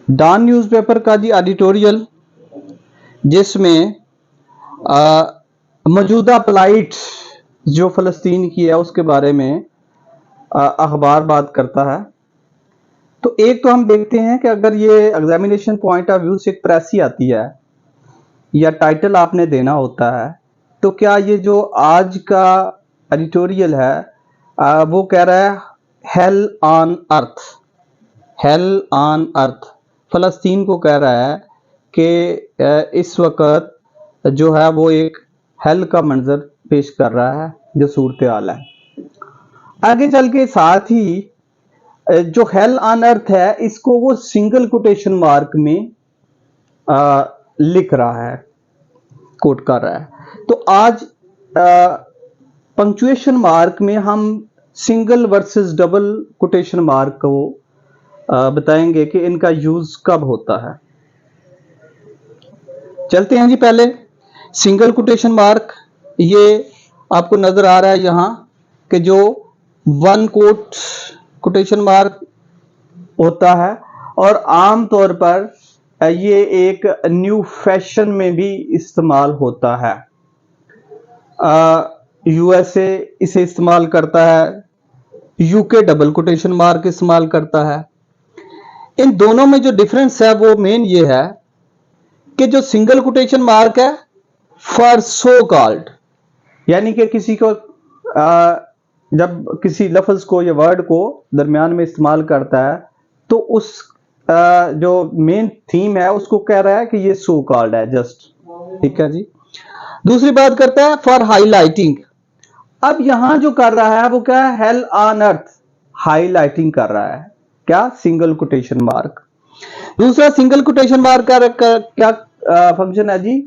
Don newspaper का जी editorial, जिसमें मौजूदा प्लाइट जो फ़लस्तीन की है उसके बारे में अखबार बात करता है। तो एक तो हम देखते हैं कि अगर ये एग्जामिनेशन पॉइंट ऑफ व्यू से एक प्रेसी आती है या टाइटल आपने देना होता है, तो क्या ये जो आज का एडिटोरियल है वो कह रहा है hell on earth, hell on earth, फ़लस्तीन को कह रहा है कि इस वक्त जो है वो एक हेल का मंजर पेश कर रहा है, जो सूरत हाल है। आगे चल के साथ ही जो हेल ऑन अर्थ है इसको वो सिंगल कोटेशन मार्क में लिख रहा है, कोट कर रहा है। तो आज पंक्चुएशन मार्क में हम single versus double quotation mark को बताएंगे कि इनका यूज कब होता है। चलते हैं जी। पहले सिंगल कोटेशन मार्क, ये आपको नजर आ रहा है यहां कि जो वन कोटेशन मार्क होता है और आम तौर पर ये एक न्यू फैशन में भी इस्तेमाल होता है। यूएसए इसे इस्तेमाल करता है, यूके डबल कोटेशन मार्क इस्तेमाल करता है। इन दोनों में जो डिफरेंस है वो मेन ये है कि जो सिंगल कोटेशन मार्क है फॉर सो कॉल्ड, यानी कि किसी को जब किसी लफ्ज को या वर्ड को दरमियान में इस्तेमाल करता है तो उस जो मेन थीम है उसको कह रहा है कि ये सो कॉल्ड है, जस्ट। ठीक है जी। दूसरी बात करता है फॉर हाईलाइटिंग। अब यहां जो कर रहा है वो क्या है, हेल ऑन अर्थ, हाईलाइटिंग कर रहा है। क्या? Single quotation mark. दूसरा सिंगल कोटेशन मार्क का क्या फंक्शन है जी?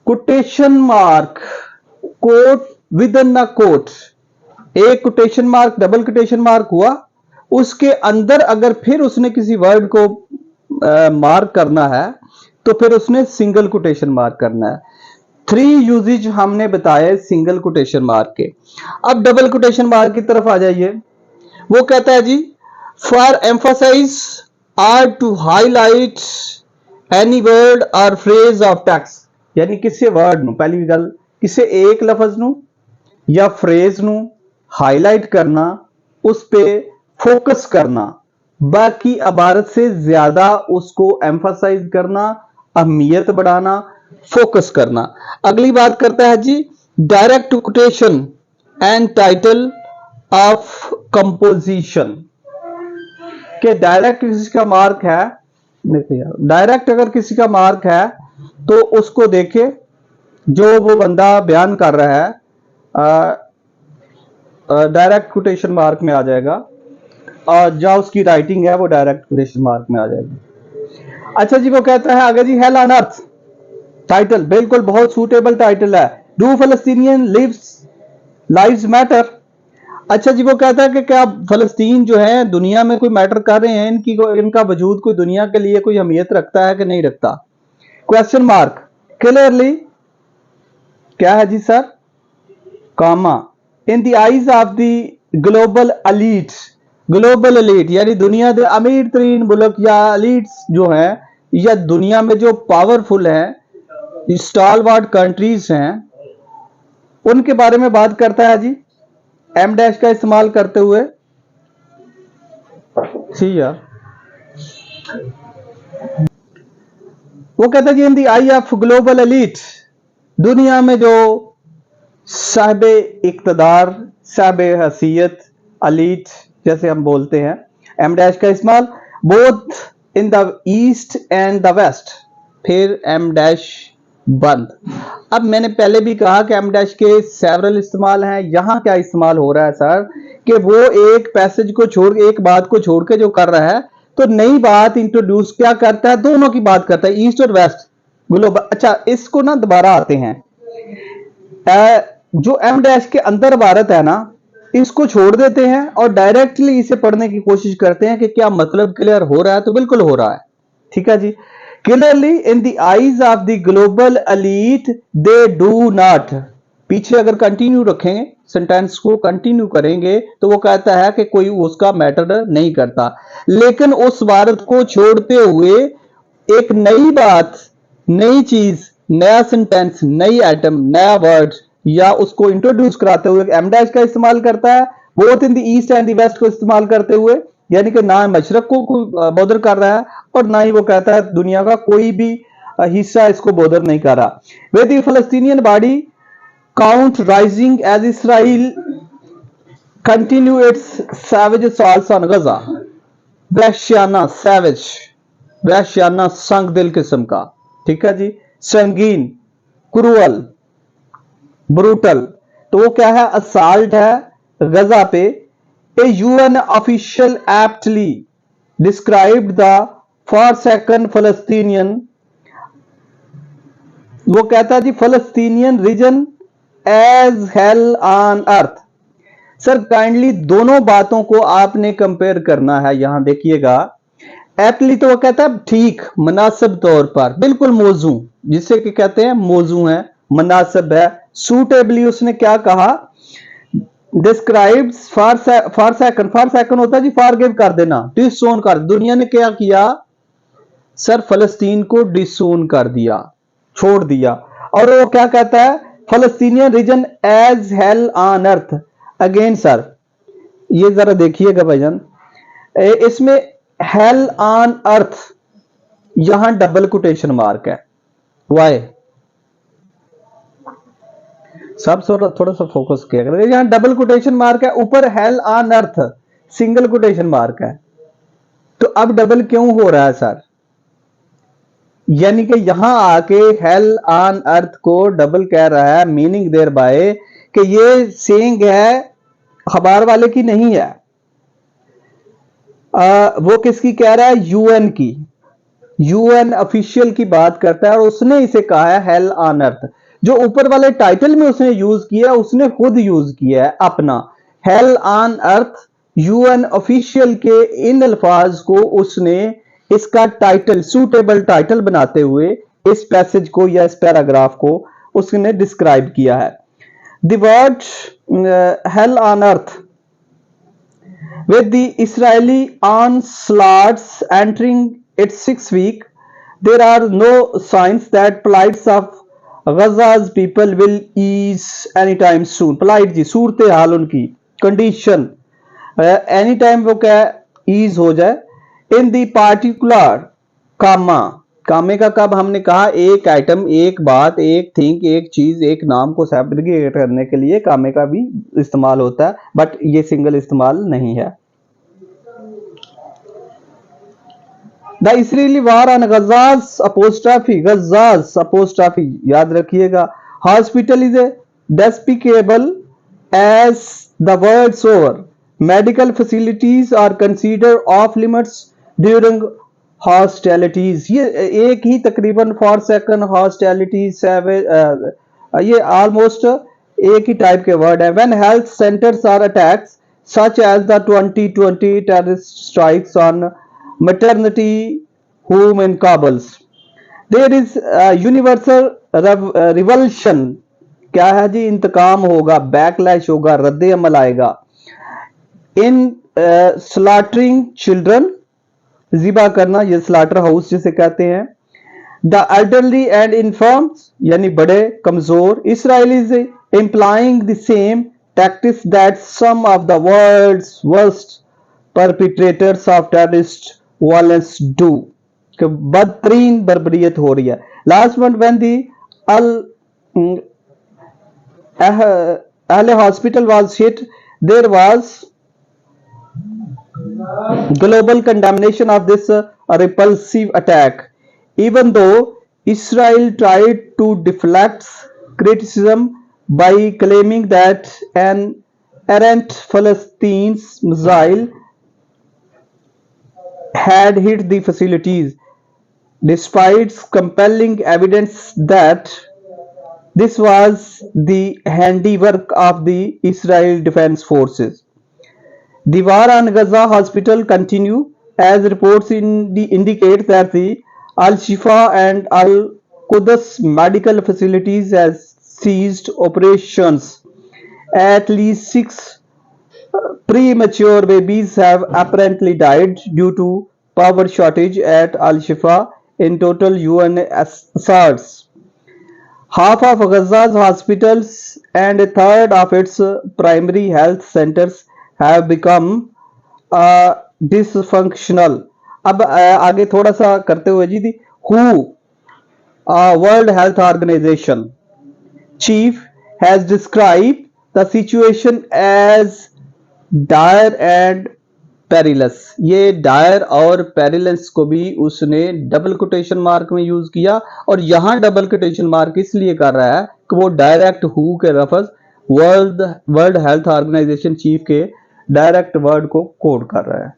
Quotation mark, quote within a quote, एक quotation mark double quotation mark हुआ, उसके अंदर अगर फिर उसने किसी वर्ड को मार्क करना है तो फिर उसने सिंगल कोटेशन मार्क करना है। 3 यूजेज हमने बताए सिंगल कोटेशन मार्क के। अब डबल कोटेशन मार्क की तरफ आ जाइए। वो कहता है जी for emphasize or to highlight any word or phrase of text, यानी किसी वर्ड नु, पहली गल किसी एक लफज नु या फ्रेज नु हाईलाइट करना, उस पे फोकस करना, बाकी इबारत से ज्यादा उसको एम्फसाइज करना, अहमियत बढ़ाना, फोकस करना। अगली बात करता है जी direct quotation and title of composition, के डायरेक्ट किसी का मार्क है, देखिए डायरेक्ट अगर किसी का मार्क है तो उसको देखे जो वो बंदा बयान कर रहा है डायरेक्ट कोटेशन मार्क में आ जाएगा, और जहां उसकी राइटिंग है वो डायरेक्ट कोटेशन मार्क में आ जाएगी। अच्छा जी, वो कहता है आगे जी हेल ऑन अर्थ, टाइटल बिल्कुल बहुत सूटेबल टाइटल है, डू फलस्तीनियन लाइव्स मैटर। अच्छा जी, वो कहता है कि क्या फलस्तीन जो है दुनिया में कोई मैटर कर रहे हैं, इनका वजूद कोई दुनिया के लिए कोई अहमियत रखता है कि नहीं रखता? क्वेश्चन मार्क, क्लियरली क्या है जी sir, comma, in the eyes of the global elite, global elite यानी दुनिया के अमीर तरीन मुल्क या एलीट्स जो हैं या दुनिया में जो पावरफुल हैं, स्टालवार्ड कंट्रीज हैं, उनके बारे में बात करता है जी एम डैश का इस्तेमाल करते हुए। ठीक है, वो कहता है जी in the eye of global elite, दुनिया में जो साहिबे इक्तदार, साहिबे हसीयत, एलीट जैसे हम बोलते हैं, एम डैश का इस्तेमाल both in the east and the west, फिर एम डैश बंद। अब मैंने पहले भी कहा कि एम डैश के सेवरल इस्तेमाल हैं। यहां क्या इस्तेमाल हो रहा है सर कि वो एक पैसेज को छोड़, एक बात को छोड़ के जो कर रहा है तो नई बात इंट्रोड्यूस क्या करता है, दोनों की बात करता है, ईस्ट और वेस्ट ग्लोबल। अच्छा, इसको ना दोबारा आते हैं, जो एम डैश के अंदर भारत है ना, इसको छोड़ देते हैं और डायरेक्टली इसे पढ़ने की कोशिश करते हैं कि क्या मतलब क्लियर हो रहा है, तो बिल्कुल हो रहा है। ठीक है जी, clearly in the eyes of the global elite they do not, पीछे अगर कंटिन्यू रखेंगे सेंटेंस को कंटिन्यू करेंगे तो वो कहता है कि कोई उसका मैटर नहीं करता। लेकिन उस भारत को छोड़ते हुए एक नई बात, नई चीज, नया सेंटेंस, नई आइटम, नया वर्ड या उसको इंट्रोड्यूस कराते हुए एम डैश का इस्तेमाल करता है, both in the east and the west को इस्तेमाल करते हुए, यानी कि ना मशरक को बॉदर कर रहा है और ना ही वो कहता है दुनिया का कोई भी हिस्सा इसको बॉदर नहीं कर रहा। With the Palestinian body count rising as Israel continue its savage assaults on Gaza. वहशियाना, सैवेज, वहशियाना, संग दिल किस्म का, ठीक है जी, संगीन, क्रूअल, ब्रूटल। तो वो क्या है, असाल्ट है गजा पे। A UN official aptly described the forsaken Palestinian, वो कहता है जी Palestinian region as hell on earth. Sir kindly दोनों बातों को आपने कंपेयर करना है। यहां देखिएगा, एप्टली तो वो कहता है ठीक, मुनासिब तौर पर, बिल्कुल मौजू, जिसे कि कहते हैं मौजू है, मुनासिब है। सूटेबली उसने क्या कहा, describes for second, for second होता है जी फॉरगिव कर देना, डिसोन कर। दुनिया ने क्या किया सर, फलस्तीन को डिसोन कर दिया, छोड़ दिया। और वो क्या कहता है, Palestinian region as hell on earth. Again sir ये जरा देखिएगा भाईजान, इसमें हेल ऑन अर्थ, यहां डबल कोटेशन मार्क है, वाई सब थोड़ा सा फोकस किया करें। यहां डबल कोटेशन मार्क है, ऊपर hello on earth single quotation mark है। तो अब डबल क्यों हो रहा है सर, यानी कि यहां आके हेल ऑन अर्थ को डबल कह रहा है, मीनिंग देयर बाय कि ये सेइंग है खबर वाले की नहीं है, वो किसकी कह रहा है, यूएन की, यूएन ऑफिशियल की बात करता है और उसने इसे कहा है हेल ऑन अर्थ। जो ऊपर वाले टाइटल में उसने यूज किया, उसने खुद यूज किया है अपना, hello on earth. UN official के इन अल्फाज को उसने इसका टाइटल, सूटेबल टाइटल बनाते हुए इस पैसेज को या इस पैराग्राफ को उसने डिस्क्राइब किया है। The word hello on earth with the Israeli onslaughts entering its 6th week, there are no signs that plights of Gaza's people will ease anytime soon. plight जी सूरत हाल उनकी, कंडीशन, एनी टाइम वो क्या ease हो जाए। इन दी particular कामा, कामे का कब हमने कहा, एक आइटम, एक बात, एक थिंग, एक चीज, एक नाम को सेपरेट करने के लिए कामे का भी इस्तेमाल होता है, बट ये सिंगल इस्तेमाल नहीं है। The Israeli war on Gaza's apostrophe, Gaza's apostrophe याद रखिएगा। Hospital is a despicable as the words over. Medical facilities are consider off limits during hostilities. ये एक ही तकरीबन फॉर सेकंड, हॉस्टैलिटीज, ये ऑलमोस्ट एक ही टाइप के वर्ड है। When health centres are attacks such as the 2020 terrorist strikes on maternity home in Kabul, there is universal revulsion, क्या है जी, इंतकाम होगा, बैकलैश होगा, रद्द अमल आएगा। इन स्लॉटरिंग चिल्ड्रन, जिबा करना, ये स्लॉटर हाउस जिसे कहते हैं। द एल्डरली एंड इन्फर्म्स, यानी बड़े कमजोर। Israel is employing the same tactics that some of the world's worst perpetrators of terrorist violence do, कि बदतरीन बर्बरियत हो रही है। Last month when the Al hospital was hit, there was global condemnation of this repulsive attack, even though Israel tried to deflect criticism by claiming that an errant Palestinian missile had hit the facilities, despite compelling evidence that this was the handiwork of the Israel Defense Forces. The war on Gaza hospital continue as reports indicate that the Al-Shifa and Al-Quds medical facilities has ceased operations At least 6 premature babies have apparently died due to power shortage at Al Shifa. In total, UN asserts half of Gaza's hospitals and a third of its primary health centers have become dysfunctional. अब आगे थोड़ा सा करते हुए जी the हु world health organization chief has described the situation as dire and perilous. ये Dyer और पेरिलस को भी उसने डबल कोटेशन मार्क में यूज किया और यहां डबल कोटेशन मार्क इसलिए कर रहा है कि वो डायरेक्ट हु के लफ्ज वर्ल्ड हेल्थ ऑर्गेनाइजेशन चीफ के डायरेक्ट वर्ड को कोड कर रहा है।